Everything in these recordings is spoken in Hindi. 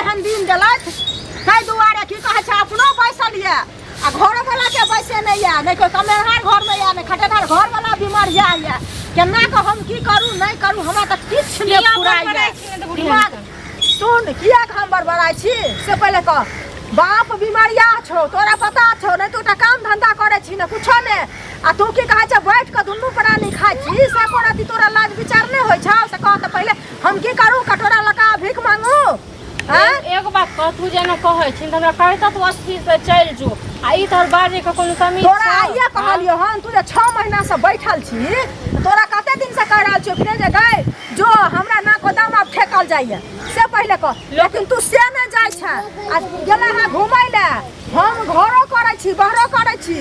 एहन दिन देलथ ताहि दुआरे की कहै छै अपनो बैसल ये आ घर वाला के बैसे नहीं है, नहीं कोई कमेहार घर में या नहीं खटेदार घर वाला बीमार या केना के हम की करू नहीं करू हमरा त किछ नहीं फुराइया। सुन किया हम बड़बड़ाई छी से पहले कह बाप बीमारिया छो तोरा पता छो नहीं तू काम धंधा करे छी न कुछो ने आ तू की कहै छै बैठ के दुनू प्राणी खाइ छी से कोराती तोरा लाज विचार नहीं होय छौ से कह त पहले हम की करू कटोरा लगा भीख मांगू। एक बात कह तू जेना कहै छी हमरा कहता तू 80 से चल जो आ ई तोर बाजे के कोनो कमी तोरा आइए कहलियो हन तू जे 6 महीना से बैठल छी तोरा कते दिन से कह रहल छी कि जे गए जो हमरा ना गोदाम अब ठेकल जाइए से पहले कह, लेकिन तू से न जाय छ आ गेला है घुमै ले हम घरो करे छी बाहरो करे छी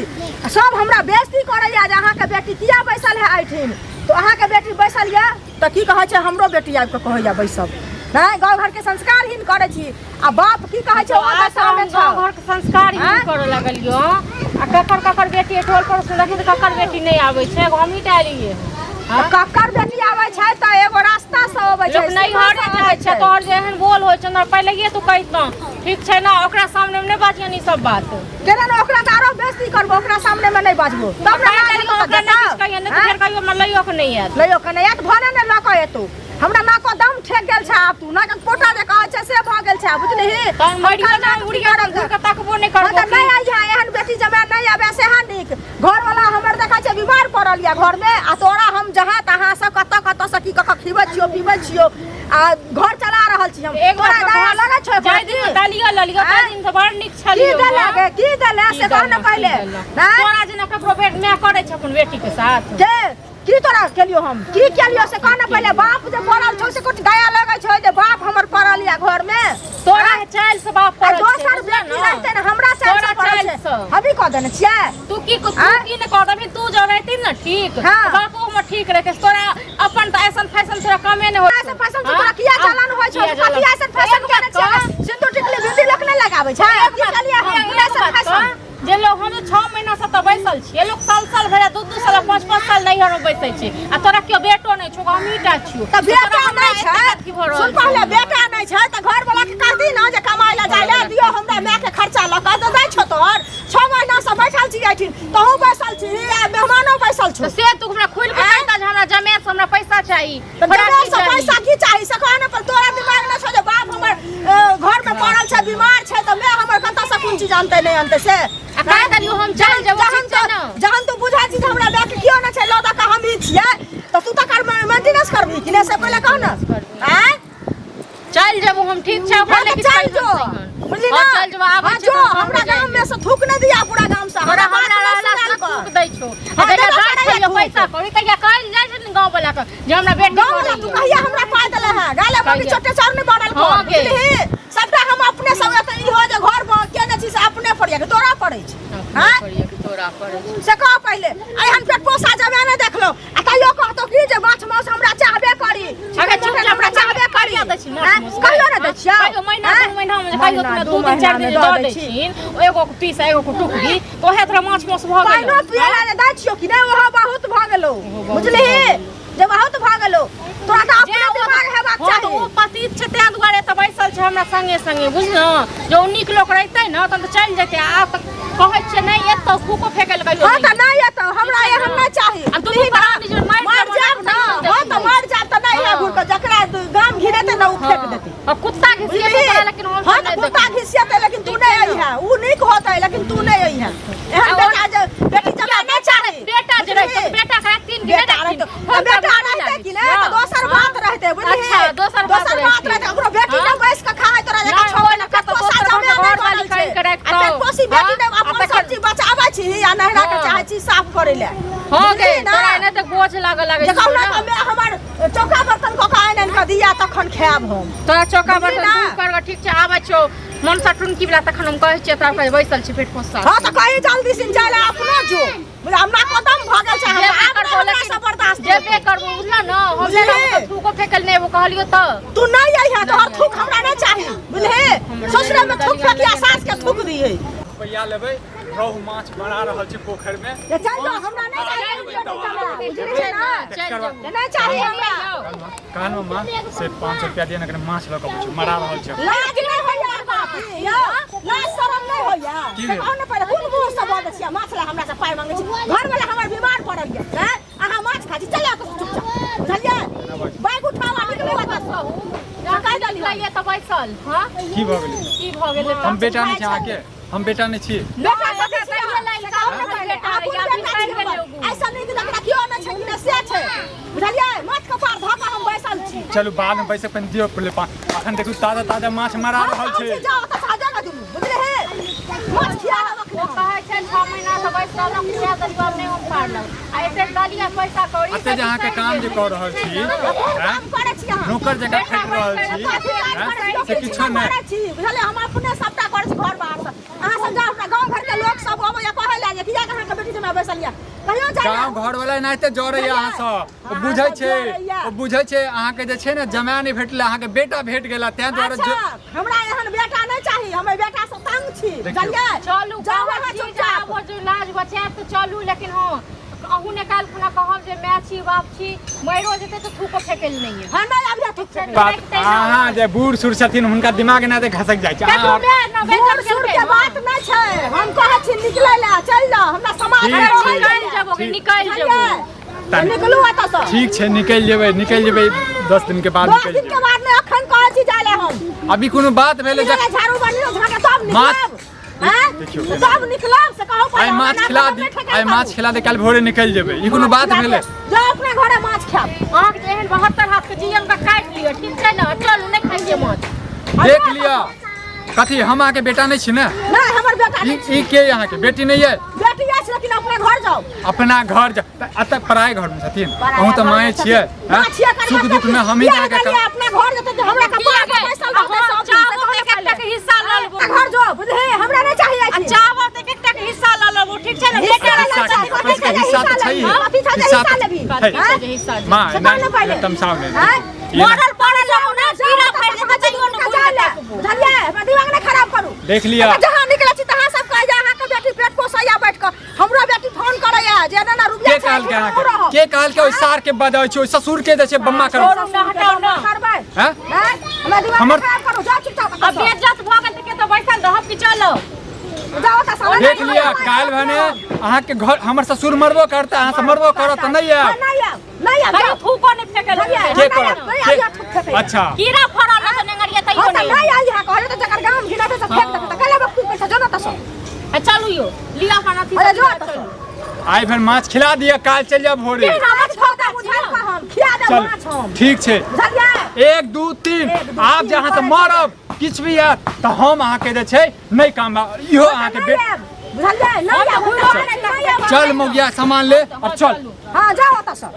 सब हमरा बेइज्जती करैया जे अहाँ के बेटी किया बैसल है आइठिन तो अहाँ के बेटी बैसल ये त की कहै छै हमरो बेटी आबि के कहैया बैसब नहीं गाँव घर के संस्कारहीन करे छी आ बाप की कहै छै ओकर सामने गाँव घर के संस्कारहीन करे लगलियो आ ककर बेटी टोल पर से देखि ककर बेटी नहीं आबै छै हम ही डालिए ककर बेटी आबै छै त एगो रास्ता से आबै छै नहीं हरे जाय छै तोहर जेहन बोल होय छै न पहिले तू कहित ठीक छै ना ओकरा सामने में नहीं बाजियन ई सब बात केना न ओकरा त आरो बेइज्जती करबो ओकरा सामने में नहीं बाजबो तब ना ओकरा नहीं किछ कहियन नहीं फेर कहियो म लइयो के नहीं आत लइयो के नहीं आत भने न लक एतौ हमरा ना को दम ठेक गेल छै आब तू ना के पोटा जे कहै छै से भ गेल छै बुझलिही त मरिया ना उड़िया दूर के तकबो नहीं करबो त नहीं आइ है एहन बेटी जब नहीं आबे से हानिक घर वाला हमर देखै छै बीमार पड़ल या घर में आ तोरा हम जहां तहां से कत से की कक खिबै छियो पीबै छियो आ घर चला रहल छी हम एक बार दया लगे छै जय दिन डालियो ललियो त दिन से बड़ निक छलियो की देले से कह न पहले तोरा जेना ककरो पेट में करे छै अपन बेटी के साथ के की तोरा केलियो हम की केलियो से कह न पहले बाप जे पड़ल छौ से कुछ दया लगे छै जे बाप हमर पड़ल या घर में तोरा चाइल से बाप पड़ल दोसर बेटी रहते न हमरा चाइल से पड़ल छै अभी कह देने छियै तू की न कह दबी तू जो रहती न ठीक बापो हम ठीक रखे तोरा अपन त ऐसन फैशन तोरा कमे न हो ऐसन फैशन तोरा किया चलन होय छै कथि ऐसन फैशन करे छै सिंदूर टिकली बिंदी लख न लगाबै छै की केलिए हम ऐसन फैशन जे लोग हम 6 महीना से त बैसल छी लोग साल भरा 2 साल 5 साल नहीं हरो बैसै छी आ तोरा कियो बेटो नहीं छौ हमहीटा छियो त बेटा नहीं छै सुन पहले बेटा नहीं छै त घर वाला के कर दी न जे कमाय ला जाय ला दियो हमरा माय के खर्चा ल क द जाय छौ तोर 6 महीना से बैठल छी आइठिन तहु बैसल छी आ मेहमानो बैसल छौ से तू हमरा खुल के कहता जे हमरा जमे से हमरा पैसा चाहिए जमे से पैसा की चाहिए से कहने पर तोरा दिमाग न छौ जे बाप हमर घर में पड़ल छै बीमार छै त मैं हमर कत से कोन चीज जानते नहीं जानते से कह दलियो हम चल जेबो जहन तू बुझा छी हमरा बेट कियो न छै लदा का हम ही छियै त तू त कर मेंटेनेंस करबी कि ने से पहले कह न हैं चल जेबो हम ठीक छै ओकरा लेके चल जो बुझली ना चल जेबो आबै जो हमरा गांव में से थूक न दिया पूरा गांव से हमरा थूक दै छौ अबे बात छै पैसा कौड़ी कहिया कहल जाय छै गांव वाला के जे हमरा बेटी गांव तू कहिया हमरा पाय देले है गाले मम्मी छोटे चार ने बनल को बुझली सबटा हम अपने सब त ई हो जे घर केने छी से अपने पड़िया के तोरा पड़ै छै हैं तोरा पड़ै छै से कह पहले आई हम पेट पोसा जबे ने देखलो आ तइयो कहतो की जे माछ मांस हमरा चाहबे करी अगर चुप हमरा चाहबे करी कहियो न दै छियै कहियो महीना 2 महीना में कहियो तोरा 2-4 दिन दऽ दै छिन एगो के पीस एगो के टुकड़ी ओहे तोरा माछ मांस भ गेल पाइनो पियला जे दै छियो कि नै ओहो बहुत भ गेलो बुझलिही जे बहुत भ गेलो तोरा त अपना दिमाग हेबाक चाही ओ पति छै ते दुआरे त बैसल छै हमरा संगे संगे बुझल जो नीक लोक रहतै न त चल जेतै आ त कहै छै नै एत फूको फेकल गयो हां त नै एत हमरा एहन नै चाही आ तू प्राणी जो मर जाब न हां त मर जाब त नै है घुर के जकरा गाम घिरेते न उ फेक देतै अब कुत्ता घिसिए लेकिन हम हां त कुत्ता घिसिएते लेकिन तू नै आई है उ नीक होतै लेकिन तू नै आई है एहन बेटा जे बेटी जब नै चाहे बेटा जे रहै बेटा का 3 बेटा बेटा रहतै कि नै त दोसर बात रहतै बुझली अच्छा दोसर बात रहतै ओकरो बेटी न बैस के खाए तोरा जका छोड़ न कतो साजा में नै बनल छै आ ते कोसी बेटी ने अपन सब्जी बचाबै छी या नहरा के चाहे छी साफ करे ले हो गे तोरा एने तक बोझ लागे जे कहू ना मैं हमर चौका बर्तन को का आनन के दिया तखन खाएब हम तोरा चौका बर्तन तू कर ठीक छै आबै छौ मन सा टुनकी वाला तखन हम कहै छियै तोरा कहि बैसल छी पेट पोसा हां त कहि जल्दी सिन जाय अपनो जो हमरा कदम भ गेल छै हमरा सब बर्दाश्त जेबे करबो बुझला न हम थूको फेकल नै वो कहलियो त तू नै आई है तोहर थूक हमरा नै चाही बुझली ससुर में थूक फेकिया सास के थूक दिए रुपया लेबै रोहु माछ बना रहल छी पोखर में ये चल जो हमरा नै चाही बुझली ना चल नै चाही हमरा कानो मां से 500 रुपया दिए न माछ ल के मरा रहल छै लाज नै होय ले कौन पड़े कोन मुंह से बोल छियै माछ ला हमरा से पाइ मांगे छी घर वाला हमर बीमार पड़ल ये हैं अहाँ माछ खा छी चले तो चुपचाप बुझलियै बैग उठावा निकले बता कहि दली ये त बैसल हां की भ गेलै की भ गेलै हम बेटा नहीं छी आके हम बेटा नहीं छी बेटा कथि छै ऐसा नहीं कि क्यों न छै कि से छै बुझलियै माछ कपार धका हम बैसल छी चलू बाद में पैसे पन दियो पहले अखन देखू ताजा ताजा माछ मारा रहल छै जाओ त साजा न दुनु बुझले हे माछ खिया वो कहै छै 6 महीना से बैसल हम पूरा दलिया नहीं हम पारलौ आ एते दलिया पैसा कौड़ी अते जे अहाँ के काम जे कर रहल छी काम करै छी अहाँ नौकर जगह खट रहल छी से किछो नहीं बुझलियै हम अपने सबटा करै छी घर बाहर से अहाँ सब जाओ अपना गांव घर के लोग सब अबै या कहै ला जे किया अहाँ के बेटी जमा बैसल या कहियो जा गांव घर वाला एनाहिते जरे अहाँ सब बुझै छै ओ बुझै छै अहाँ के जे छै ने जमाय नहीं भेटले अहाँ के बेटा भेट गेला तै दुआरे हमरा एहन बेटा नहीं चाही हम बेटा से तंग छी बुझलियै चलू जाओ बाबा चुपचाप वो जो लाज बचाए तो चलू लेकिन हां अहू ने काल खुना कहब जे मैं छी बाप छी मरो जेते तो थूको फेकेल नहीं है हां नहीं अभी ठीक छै बात अहाँ जे बूढ़ सुर छथिन हुनका दिमाग ना ते घसक जाय छै बूढ़ सुर के बात नहीं छै हम कहै छी निकलै ला चल जा हमरा समाज में निकल जेबो निकलू एतऽ से ठीक छै निकल जेबै 10 दिन के बाद 10 दिन के बाद में अखन कहै छी जाले हम अभी कोनो बात भेले झाड़ू बनियो झाके तब निकलब हैं तब निकलब से कहू आइ माछ खिला दे कल भोरे निकल जेबै ई कोनो बात भेले जा अपने घरे माछ खाब आंख जेहन 72 हाथ के जीवन का काट लियो ठीक छै ना चलू नहीं खाइए माछ देख लिया कथी हम आके बेटा नहीं छी ना नहीं हमर बेटा ई के यहाँ के बेटी नहीं है बेटी है लेकिन अपने घर जाओ अपना घर जा अतः पराय घर में छथिन अहूँ तो माय छियै सुख दुख में हम ही जाके अपना घर जते जे हमरा कपड़ा के पैसा लगते सब चावल एक एक के हिस्सा ल लेबो घर जो बुझे हमरा नहीं चाहिए चावल एक एक के हिस्सा ल लेबो ठीक छै ना बेटा हिस्सा तो छै हिस्सा लेबी हिस्सा मां ना तुम सामने मॉडल पड़ल हो ना जीरा फाड़ के बचैयो ना बुझलिए हमरा दिमाग नहीं खराब करू देख लिया जहां निकलै छी तहां सब कह जा अहाँ के बेटी पेट पोसैया बैठ के हमरा बेटी फोन करैया जे ना रुपया के कहल के ओइ सार के बजाय छै ओइ ससुर के जे छै बम्मा करू हटाओ ना करबै हैं हमरा दिमाग खराब करू जा चुपचाप अब बेइज्जत भ गेल त के तो बैठल रहब कि चलो जाओ त समझ देख लिया काल भने अहाँ के घर हमर ससुर मरबो करता अहाँ से मरबो करत नहीं है नहीं थूको नहीं फेकल के करत अच्छा कीड़ा फड़ल त नंगरिया तइयो नहीं नहीं आई हा कहले त जकर गाम घिनाते से फेंक देते कले वक्त पैसा जनो त सब चलू यो लिया खाना थी अरे जो त आई फिर माछ खिला दिया काल चल जा भोरे माछ खाता बुझाल का हम खिया दे माछ हम ठीक छै बुझलिए 1 2 3 आप जहां से मरब किछ भी है तो हम अहाँ के जे छै नहीं काम इहो अहाँ के बुझलिए नहीं चल मौगिया सामान ले और चल हां जाओ त सब